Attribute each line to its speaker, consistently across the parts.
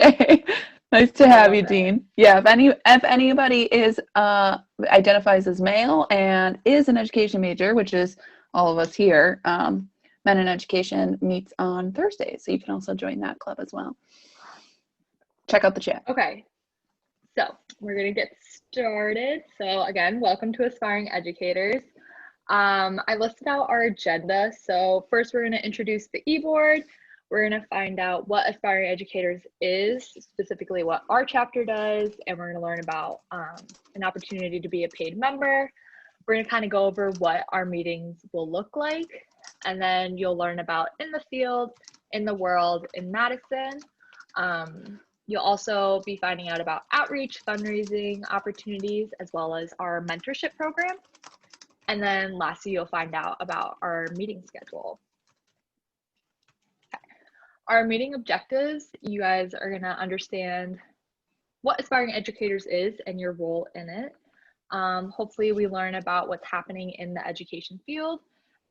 Speaker 1: Thursday. Nice to
Speaker 2: I
Speaker 1: have
Speaker 2: love
Speaker 1: you,
Speaker 2: it.
Speaker 1: Dean. Yeah, if anybody is identifies as male and is an education major, which is all of us here, Men in Education meets on Thursdays, so you can also join that club as well. Check out the chat.
Speaker 2: Okay, so we're gonna get started. So again, welcome to Aspiring Educators. I listed out our agenda. So first we're gonna introduce the e-board. We're gonna find out what Aspiring Educators is, specifically what our chapter does, and we're gonna learn about an opportunity to be a paid member. We're gonna kind of go over what our meetings will look like, and then you'll learn about in the field, in the world, in Madison. You'll also be finding out about outreach, fundraising opportunities, as well as our mentorship program. And then lastly, you'll find out about our meeting schedule. Okay. Our meeting objectives, you guys are gonna understand what Aspiring Educators is and your role in it. Hopefully we learn about what's happening in the education field.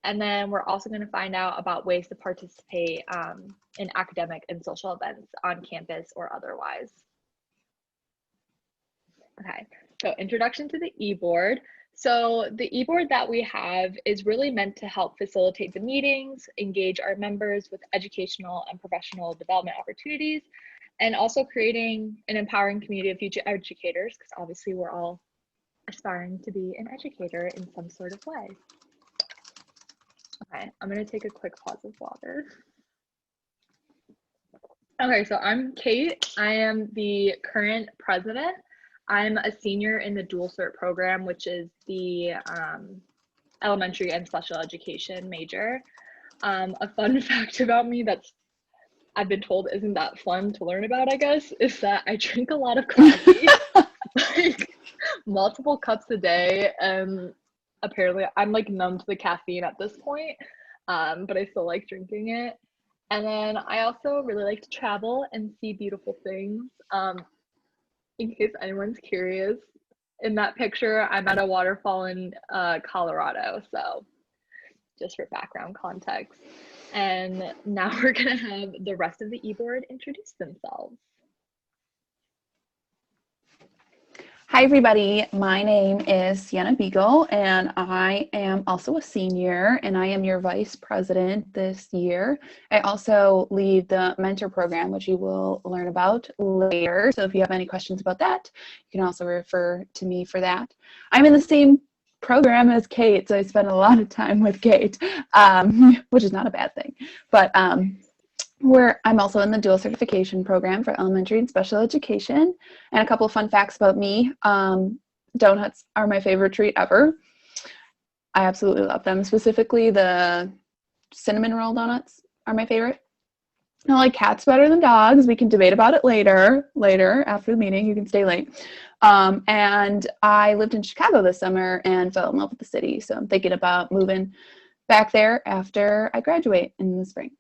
Speaker 2: And then we're also going to find out about ways to participate in academic and social events on campus or otherwise. Okay, so introduction to the e-board. So the e-board that we have is really meant to help facilitate the meetings, engage our members with educational and professional development opportunities, and also creating an empowering community of future educators, because obviously we're all aspiring to be an educator in some sort of way. Okay, I'm gonna take a quick pause of water. Okay, so I'm Kate. I am the current president. I'm a senior in the dual cert program, which is the elementary and special education major. A fun fact about me that's I've been told isn't that fun to learn about, I guess, is that I drink a lot of coffee, like multiple cups a day, and apparently I'm like numb to the caffeine at this point, but I still like drinking it. And then I also really like to travel and see beautiful things. In case anyone's curious, in that picture, I'm at a waterfall in Colorado, so just for background context. And now we're gonna have the rest of the e-board introduce themselves.
Speaker 1: Hi, everybody. My name is Sienna Beagle, and I am also a senior, and I am your vice president this year. I also lead the mentor program, which you will learn about later. So if you have any questions about that, you can also refer to me for that. I'm in the same program as Kate, so I spend a lot of time with Kate, which is not a bad thing. But I'm also in the dual certification program for elementary and special education. And a couple of fun facts about me. Donuts are my favorite treat ever. I absolutely love them. Specifically, the cinnamon roll donuts are my favorite. I like cats better than dogs. We can debate about it later after the meeting. You can stay late. And I lived in Chicago this summer and fell in love with the city. So I'm thinking about moving back there after I graduate in the spring.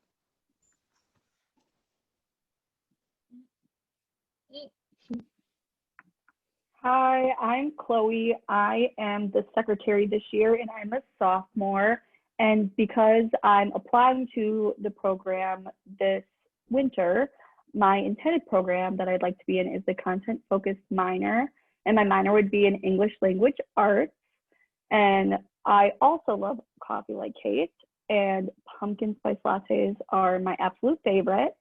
Speaker 3: Hi, I'm Chloe. I am the secretary this year and I'm a sophomore. And because I'm applying to the program this winter, my intended program that I'd like to be in is the content-focused minor. And my minor would be in English language arts. And I also love coffee like Kate, and pumpkin spice lattes are my absolute favorite.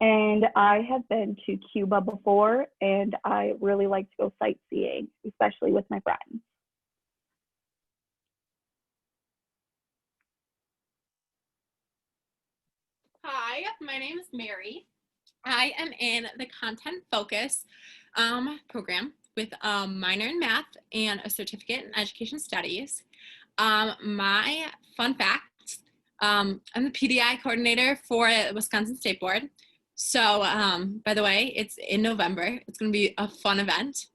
Speaker 3: And I have been to Cuba before, and I really like to go sightseeing, especially with my friends.
Speaker 4: Hi, my name is Mary. I am in the Content Focus program with a minor in math and a certificate in education studies. My fun fact, I'm the PDI coordinator for the Wisconsin State Board. So, by the way, it's in November. It's going to be a fun event.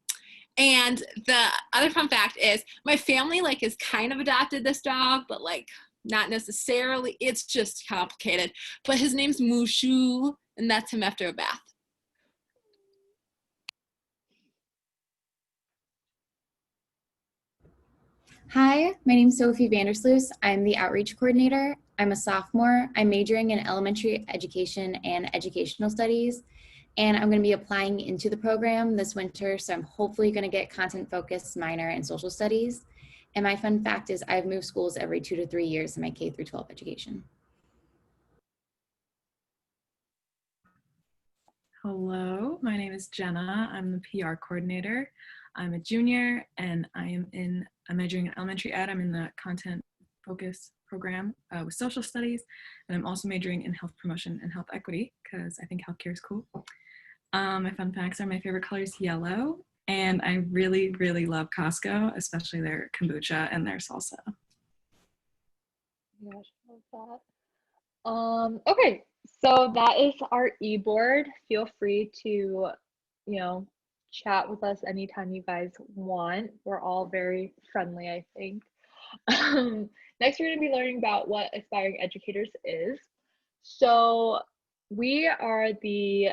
Speaker 4: And the other fun fact is my family is kind of adopted this dog, but not necessarily. It's just complicated. But his name's Mushu, and that's him after a bath.
Speaker 5: Hi, my name's Sophie Vandersloos. I'm the outreach coordinator. I'm a sophomore. I'm majoring in elementary education and educational studies. And I'm going to be applying into the program this winter, so I'm hopefully going to get content-focused minor in social studies. And my fun fact is I've moved schools every 2 to 3 years in my K through 12 education.
Speaker 6: Hello, my name is Jenna. I'm the PR coordinator. I'm a junior and I'm majoring in elementary ed. I'm in the content focus program with social studies, and I'm also majoring in health promotion and health equity because I think healthcare is cool. My fun facts are my favorite color is yellow, and I really, really love Costco, especially their kombucha and their salsa.
Speaker 2: Gosh, I love that. Okay, so that is our e-board. Feel free to, chat with us anytime you guys want. We're all very friendly, I think. Next, we're going to be learning about what Aspiring Educators is. So we are the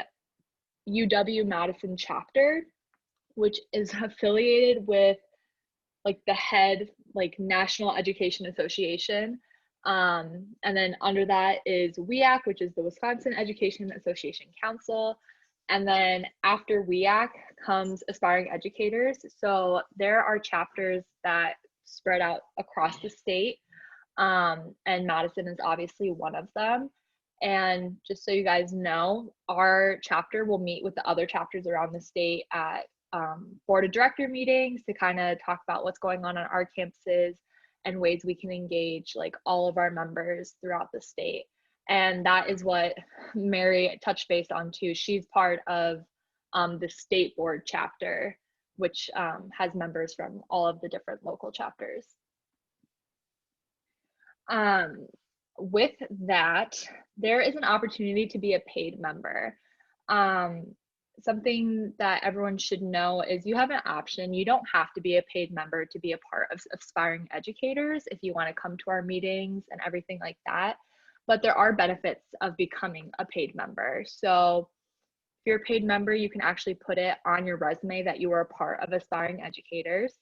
Speaker 2: UW-Madison chapter, which is affiliated with the head National Education Association. And then under that is WEAC, which is the Wisconsin Education Association Council. And then after WEAC comes Aspiring Educators. So there are chapters that spread out across the state. And Madison is obviously one of them. And just so you guys know, our chapter will meet with the other chapters around the state at board of director meetings to kind of talk about what's going on our campuses and ways we can engage all of our members throughout the state. And that is what Mary touched base on too. She's part of the state board chapter, which has members from all of the different local chapters. With that, there is an opportunity to be a paid member. Something that everyone should know is you have an option. You don't have to be a paid member to be a part of Aspiring Educators if you want to come to our meetings and everything like that. But there are benefits of becoming a paid member. So if you're a paid member, you can actually put it on your resume that you are a part of Aspiring Educators.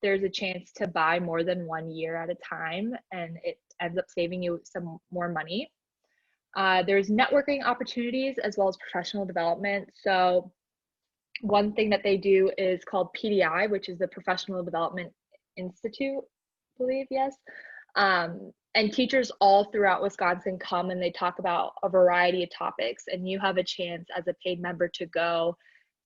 Speaker 2: There's a chance to buy more than 1 year at a time, and it ends up saving you some more money. There's networking opportunities as well as professional development. So one thing that they do is called PDI, which is the Professional Development Institute, I believe, yes. And teachers all throughout Wisconsin come and they talk about a variety of topics, and you have a chance as a paid member to go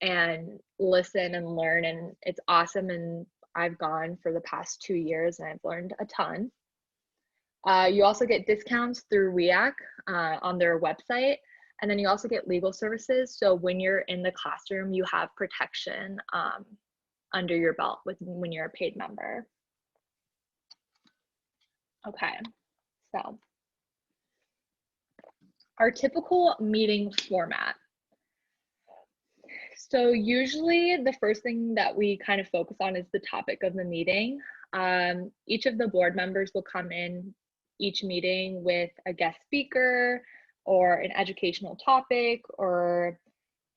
Speaker 2: and listen and learn, and it's awesome. And I've gone for the past 2 years and I've learned a ton. You also get discounts through WEAC on their website, and then you also get legal services. So when you're in the classroom, you have protection under your belt when you're a paid member. Okay, so our typical meeting format. So usually the first thing that we kind of focus on is the topic of the meeting. Each of the board members will come in each meeting with a guest speaker or an educational topic or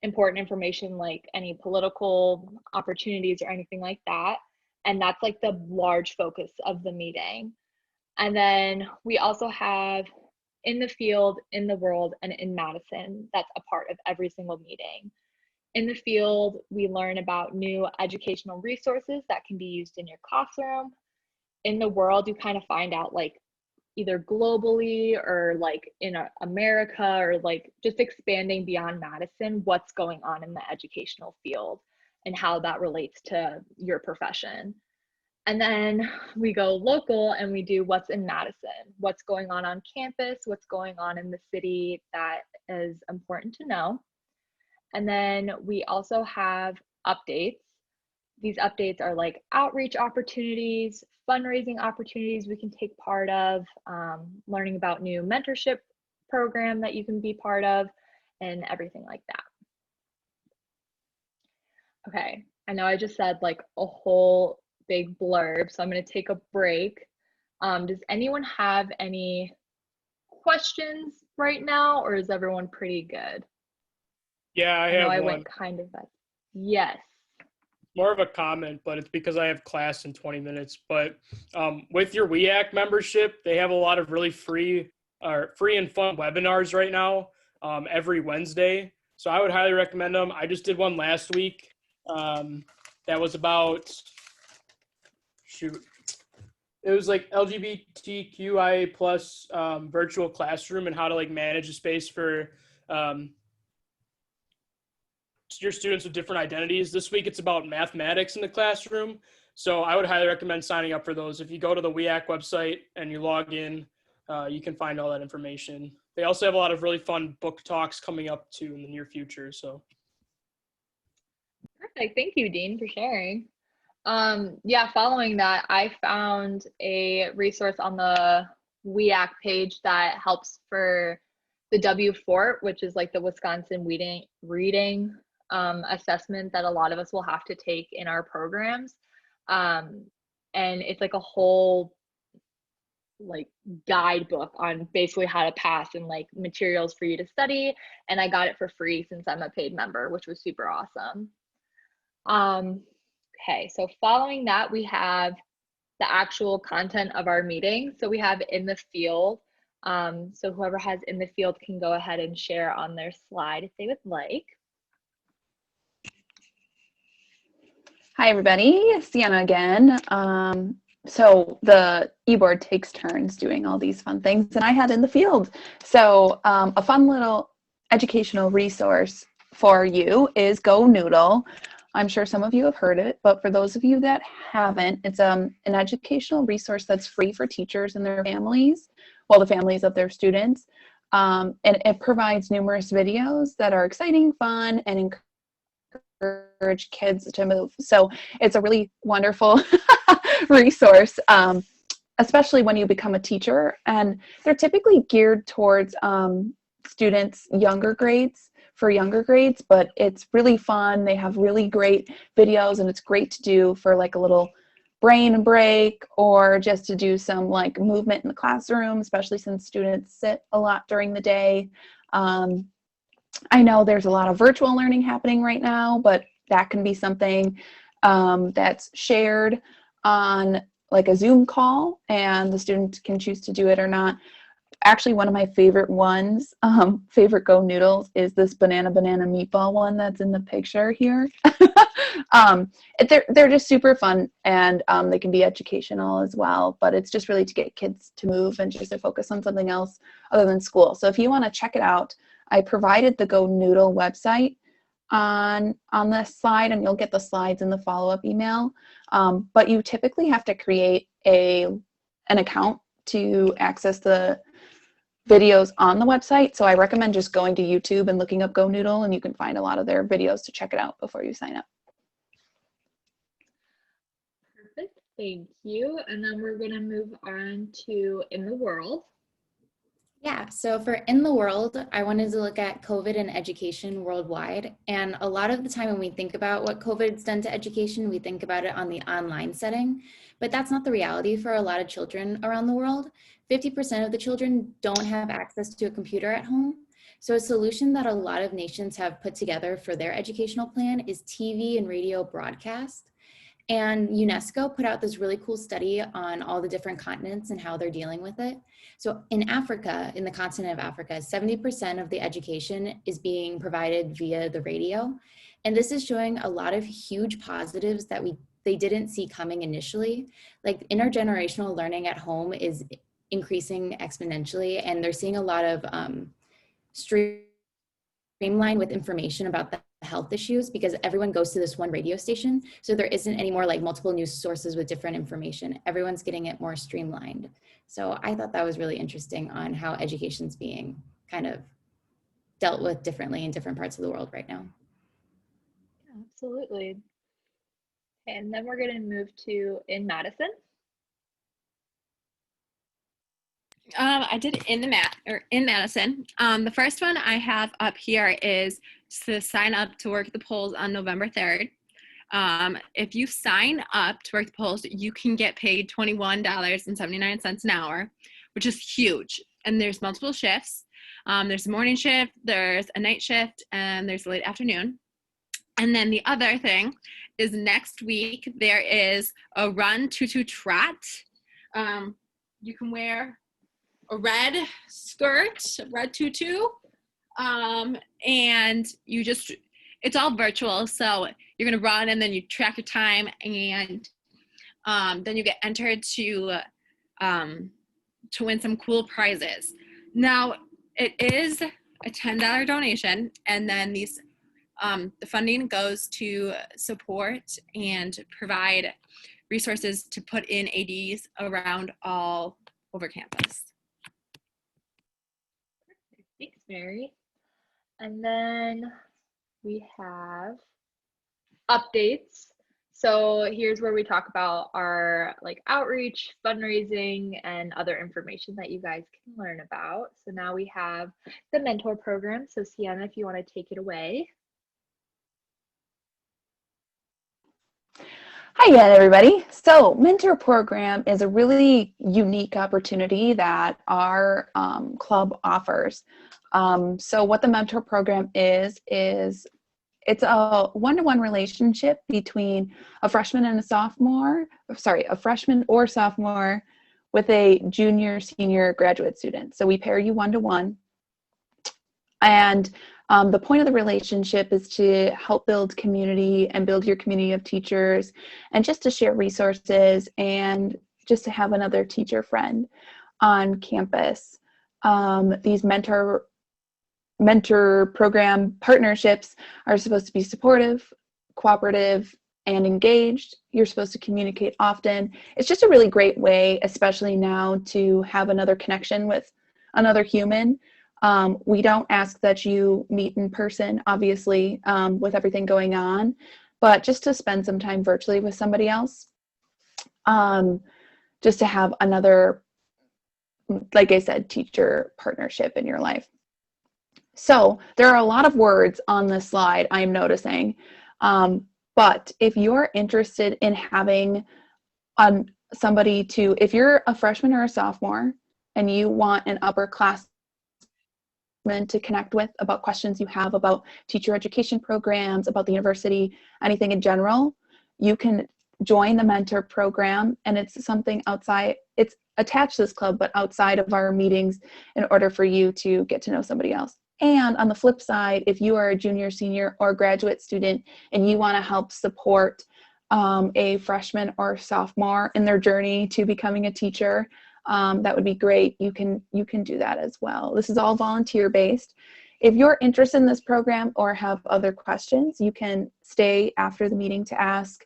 Speaker 2: important information like any political opportunities or anything like that. And that's the large focus of the meeting. And then we also have in the field, in the world, and in Madison, that's a part of every single meeting. In the field, we learn about new educational resources that can be used in your classroom. In the world, you kind of find out either globally or in America or just expanding beyond Madison, what's going on in the educational field and how that relates to your profession. And then we go local and we do what's in Madison, what's going on campus, what's going on in the city that is important to know. And then we also have updates. These updates are outreach opportunities, fundraising opportunities we can take part of, learning about new mentorship program that you can be part of, and everything like that. Okay, I know I just said a whole big blurb, so I'm going to take a break. Does anyone have any questions right now, or is everyone pretty good?
Speaker 7: Yeah, I have
Speaker 2: I
Speaker 7: one.
Speaker 2: went kind of that. Yes.
Speaker 7: More of a comment, but it's because I have class in 20 minutes. But with your WEAC membership, they have a lot of really free and fun webinars right now every Wednesday. So I would highly recommend them. I just did one last week. That was about, it was like LGBTQIA plus virtual classroom and how to like manage a space for your students with different identities. This week it's about mathematics in the classroom. So I would highly recommend signing up for those. If you go to the WEAC website and you log in, you can find all that information. They also have a lot of really fun book talks coming up too in the near future. So
Speaker 2: Perfect. Thank you, Dean, for sharing. Yeah, following that, I found a resource on the WEAC page that helps for the W4, which is like the Wisconsin reading assessment that a lot of us will have to take in our programs. And it's like a whole like guidebook on basically how to pass and like materials for you to study. And I got it for free since I'm a paid member, which was super awesome. Okay, so following that, we have the actual content of our meeting. So we have in the field. So whoever has in the field can go ahead and share on their slide if they would like.
Speaker 1: Hi, everybody. Sienna again. So the e-board takes turns doing all these fun things, and I had in the field. So a fun little educational resource for you is Go Noodle. I'm sure some of you have heard it, but for those of you that haven't, it's an educational resource that's free for teachers and their families, well, the families of their students. And it provides numerous videos that are exciting, fun, and encourage kids to move. So it's a really wonderful resource, especially when you become a teacher. And they're typically geared towards students for younger grades, but it's really fun. They have really great videos, and it's great to do for like a little brain break or just to do some like movement in the classroom, especially since students sit a lot during the day. I know there's a lot of virtual learning happening right now, but that can be something that's shared on like a Zoom call, and the student can choose to do it or not. Actually, one of my favorite ones, favorite Go Noodles, is this banana meatball one that's in the picture here. They're just super fun, and they can be educational as well, but it's just really to get kids to move and just to focus on something else other than school. So if you want to check it out, I provided the Go Noodle website on this slide, and you'll get the slides in the follow-up email. But you typically have to create an account to access the videos on the website. So I recommend just going to YouTube and looking up Go Noodle, and you can find a lot of their videos to check it out before you sign up.
Speaker 2: Perfect, thank you. And then we're gonna move on to In the World.
Speaker 5: Yeah, so for In the World, I wanted to look at COVID and education worldwide. And a lot of the time when we think about what COVID's done to education, we think about it on the online setting, but that's not the reality for a lot of children around the world. 50% of the children don't have access to a computer at home. So a solution that a lot of nations have put together for their educational plan is TV and radio broadcast. And UNESCO put out this really cool study on all the different continents and how they're dealing with it. So in Africa, in the continent of Africa, 70% of the education is being provided via the radio. And this is showing a lot of huge positives that they didn't see coming initially. Like intergenerational learning at home is increasing exponentially, and they're seeing a lot of streamline with information about the health issues because everyone goes to this one radio station. So there isn't any more like multiple news sources with different information. Everyone's getting it more streamlined. So I thought that was really interesting on how education's being kind of dealt with differently in different parts of the world right now.
Speaker 2: Absolutely. And then we're going to move to In Madison.
Speaker 4: I did in Madison. The first one I have up here is to sign up to work at the polls on November 3rd. If you sign up to work the polls, you can get paid $21.79 an hour, which is huge. And there's multiple shifts. There's a morning shift, there's a night shift, and there's a late afternoon. And then the other thing is next week, there is a run tutu trot. You can wear a red skirt, a red tutu, And it's all virtual. So you're going to run and then you track your time, and then you get entered to win some cool prizes. Now, it is a $10 donation, and then the funding goes to support and provide resources to put in ADs around all over campus.
Speaker 2: Thanks, Mary. And then we have updates. So here's where we talk about our outreach, fundraising, and other information that you guys can learn about. So now we have the mentor program. So Seyenna, if you want to take it away.
Speaker 1: Hi again, everybody. So mentor program is a really unique opportunity that our club offers. So what the mentor program is it's a one-to-one relationship between a freshman and a sophomore, a freshman or sophomore with a junior, senior graduate student. So we pair you one-to-one. And the point of the relationship is to help build community and build your community of teachers, and just to share resources and just to have another teacher friend on campus. These mentor program partnerships are supposed to be supportive, cooperative, and engaged. You're supposed to communicate often. It's just a really great way, especially now, to have another connection with another human. We don't ask that you meet in person, obviously, with everything going on, but just to spend some time virtually with somebody else, just to have another, like I said, teacher partnership in your life. So there are a lot of words on this slide, I'm noticing, but if you're interested in having somebody if you're a freshman or a sophomore and you want an upperclassman to connect with about questions you have about teacher education programs, about the university, anything in general, you can join the mentor program. And it's something outside, it's attached to this club, but outside of our meetings, in order for you to get to know somebody else. And on the flip side, if you are a junior, senior, or graduate student and you want to help support a freshman or sophomore in their journey to becoming a teacher, that would be great. You can do that as well. This is all volunteer based. If you're interested in this program or have other questions, you can stay after the meeting to ask,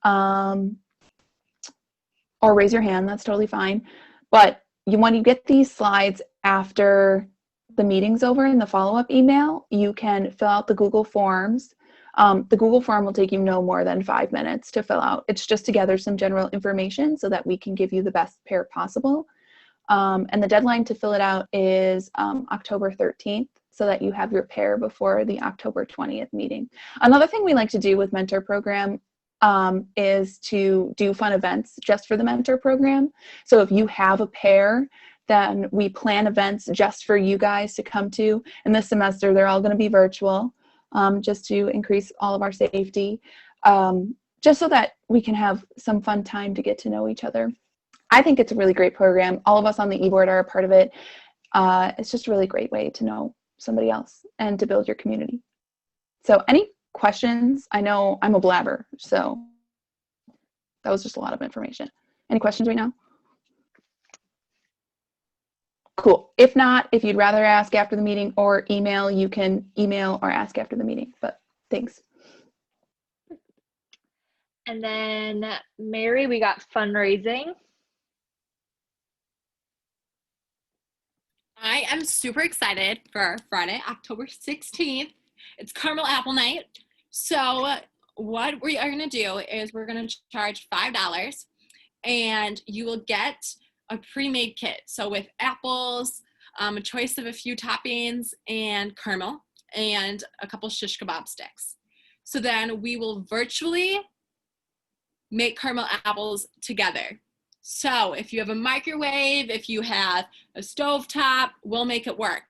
Speaker 1: or raise your hand. That's totally fine. But when you get these slides after the meeting's over in the follow-up email, you can fill out the Google Forms. The Google form will take you no more than 5 minutes to fill out. It's just to gather some general information so that we can give you the best pair possible. And the deadline to fill it out is October 13th, so that you have your pair before the October 20th meeting. Another thing we like to do with Mentor Program is to do fun events just for the Mentor Program. So if you have a pair, then we plan events just for you guys to come to. And this semester, they're all going to be virtual, just to increase all of our safety, just so that we can have some fun time to get to know each other. I think it's a really great program. All of us on the e-board are a part of it. It's just a really great way to know somebody else and to build your community. So any questions? I know I'm a blabber, so that was just a lot of information. Any questions right now? Cool. If not, if you'd rather ask after the meeting or email, you can email or ask after the meeting, but thanks.
Speaker 2: And then Mary, we got fundraising.
Speaker 4: I am super excited for Friday, October 16th. It's Caramel Apple Night. So what we are going to do is we're going to charge $5, and you will get a pre-made kit. So with apples, a choice of a few toppings, and caramel, and a couple shish kebab sticks. So then we will virtually make caramel apples together. So if you have a microwave, if you have a stovetop, we'll make it work.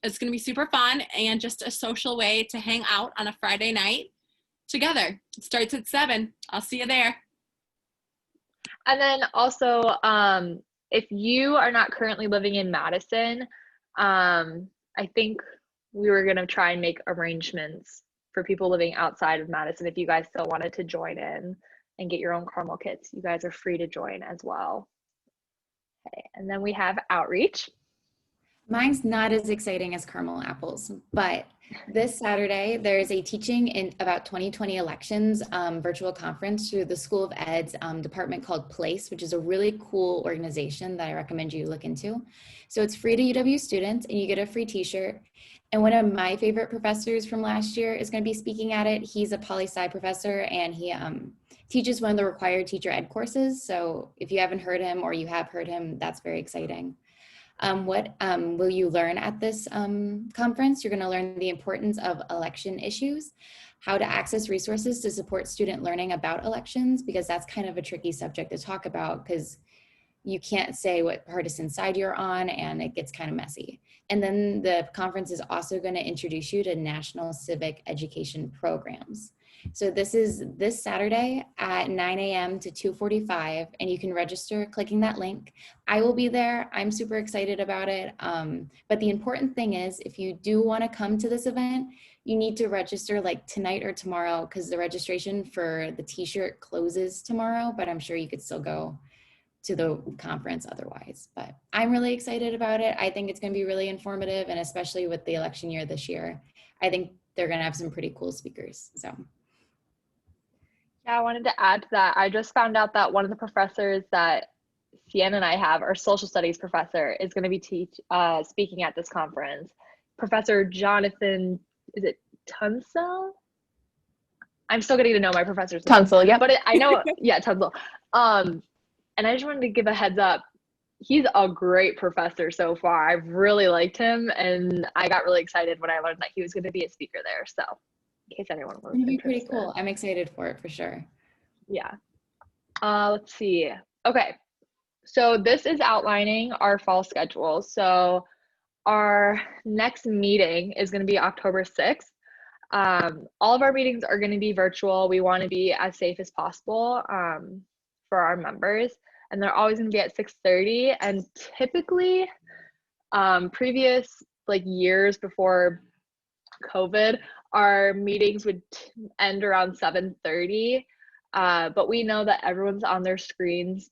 Speaker 4: It's gonna be super fun and just a social way to hang out on a Friday night together. It starts at 7. I'll see you there.
Speaker 2: And then also, if you are not currently living in Madison, I think we were going to try and make arrangements for people living outside of Madison. If you guys still wanted to join in and get your own caramel kits, you guys are free to join as well. Okay, and then we have outreach.
Speaker 5: Mine's not as exciting as caramel apples, but this Saturday there's a teaching in about 2020 elections virtual conference through the School of Ed's department called Place, which is a really cool organization that I recommend you look into. So it's free to UW students and you get a free t-shirt. And one of my favorite professors from last year is going to be speaking at it. He's a poli-sci professor and he teaches one of the required teacher ed courses. So if you haven't heard him or you have heard him, that's very exciting. What will you learn at this conference? You're going to learn the importance of election issues, how to access resources to support student learning about elections, because that's kind of a tricky subject to talk about because you can't say what partisan side you're on and it gets kind of messy. And then the conference is also going to introduce you to national civic education programs. So this is this Saturday at 9 a.m. to 2:45, and you can register clicking that link. I will be there. I'm super excited about it. But the important thing is, if you do want to come to this event, you need to register like tonight or tomorrow because the registration for the t-shirt closes tomorrow, but I'm sure you could still go to the conference otherwise. But I'm really excited about it. I think it's going to be really informative, and especially with the election year this year, I think they're going to have some pretty cool speakers. So.
Speaker 2: Yeah, I wanted to add to that. I just found out that one of the professors that Seyenna and I have, our social studies professor, is going to be speaking at this conference. Professor Jonathan, is it Tunsil? I'm still getting to know my professors.
Speaker 1: Tunsil, yeah.
Speaker 2: But I know, yeah, Tunsil. And I just wanted to give a heads up. He's a great professor so far. I've really liked him, and I got really excited when I learned that he was going to be a speaker there. So, in case anyone was
Speaker 5: It's going to be
Speaker 2: interested.
Speaker 5: pretty cool. I'm excited for it for sure.
Speaker 2: Yeah. Let's see. Okay. So this is outlining our fall schedule. So our next meeting is going to be October 6th. All of our meetings are going to be virtual. We want to be as safe as possible for our members, and they're always going to be at 6:30. And typically, previous like years before COVID, our meetings would end around 7:30. But we know that everyone's on their screens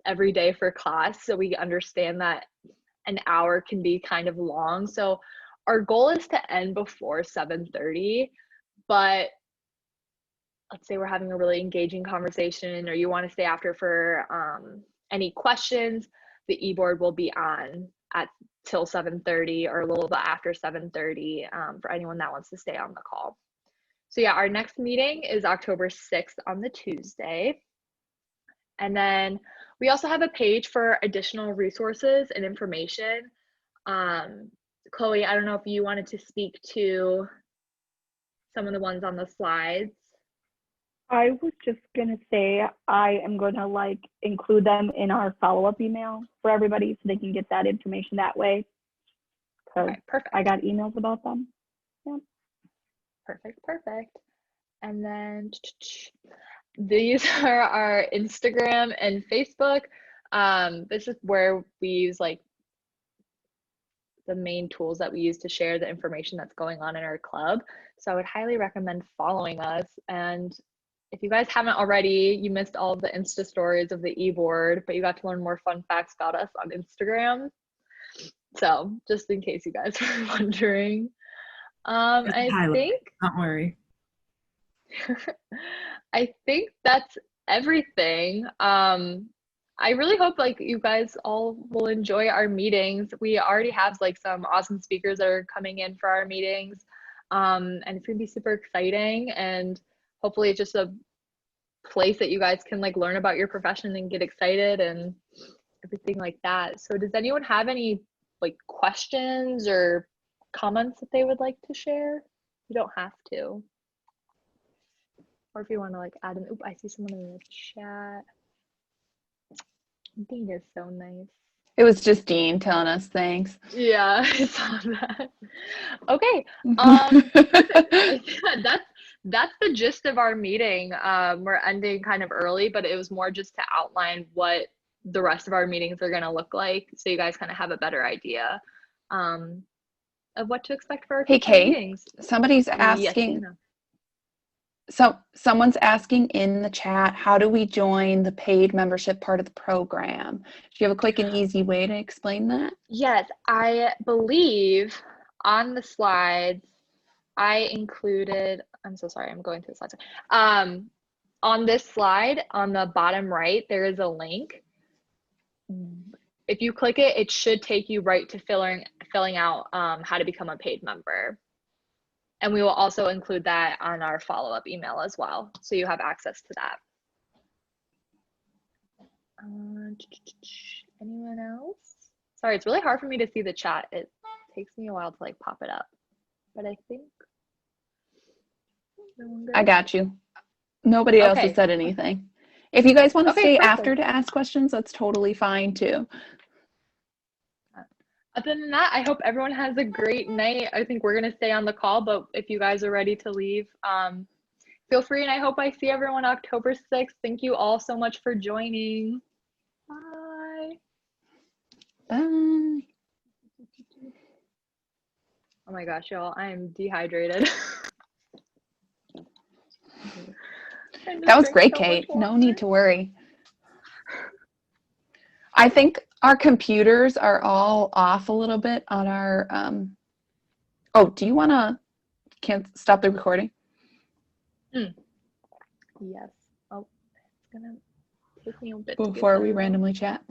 Speaker 2: every day for class, so we understand that an hour can be kind of long. So our goal is to end before 7:30, but let's say we're having a really engaging conversation or you want to stay after for any questions, the e-board will be on at till 7:30 or a little bit after 7:30 for anyone that wants to stay on the call. So yeah, our next meeting is October 6th on the Tuesday. And then we also have a page for additional resources and information. Chloe, I don't know if you wanted to speak to some of the ones on the slides.
Speaker 3: I was just gonna say I am gonna like include them in our follow-up email for everybody so they can get that information that way.
Speaker 2: Okay, perfect.
Speaker 3: I got emails about them. Yeah.
Speaker 2: Perfect. And then these are our Instagram and Facebook. This is where we use like the main tools that we use to share the information that's going on in our club. So I would highly recommend following us. And if you guys haven't already, you missed all of the Insta stories of the e-board, but you got to learn more fun facts about us on Instagram. So just in case you guys were wondering. I think,
Speaker 6: don't worry.
Speaker 2: I think that's everything. I really hope like you guys all will enjoy our meetings. We already have like some awesome speakers that are coming in for our meetings. And it's gonna be super exciting, and hopefully it's just a place that you guys can like learn about your profession and get excited and everything like that. So does anyone have any like questions or comments that they would like to share? You don't have to. Or if you want to like add an, I see someone in the chat. Dean is so nice.
Speaker 1: It was just Dean telling us thanks.
Speaker 2: Yeah, I saw that. Okay. Yeah, that's the gist of our meeting. We're ending kind of early, but it was more just to outline what the rest of our meetings are going to look like, so you guys kind of have a better idea. of what to expect for our
Speaker 1: Hey,
Speaker 2: future
Speaker 1: Kate,
Speaker 2: meetings.
Speaker 1: somebody's
Speaker 2: Yes,
Speaker 1: asking,
Speaker 2: Sienna.
Speaker 1: so someone's asking in the chat, how do we join the paid membership part of the program? Do you have a quick and easy way to explain that?
Speaker 2: Yes, I believe on the slides I included, I'm so sorry, I'm going through the slides. On this slide, on the bottom right, there is a link. If you click it, it should take you right to filling out how to become a paid member. And we will also include that on our follow-up email as well, so you have access to that. Anyone else? Sorry, it's really hard for me to see the chat. It takes me a while to like pop it up, but I think.
Speaker 1: I got you. Nobody else has
Speaker 2: Okay.
Speaker 1: said anything. If you guys want to
Speaker 2: Okay,
Speaker 1: stay
Speaker 2: perfect.
Speaker 1: after to ask questions, that's totally fine too.
Speaker 2: Other than that, I hope everyone has a great night. I think we're going to stay on the call, but if you guys are ready to leave, feel free. And I hope I see everyone October 6th. Thank you all so much for joining. Bye.
Speaker 1: Bye.
Speaker 2: Oh my gosh, y'all, I am dehydrated.
Speaker 1: That was great, Kate. No need to worry. I think our computers are all off a little bit on our, oh, do you want to, can't stop the recording?
Speaker 2: Yes. Oh, it's going to take me a bit
Speaker 1: Before
Speaker 2: to
Speaker 1: we
Speaker 2: get that.
Speaker 1: randomly chat.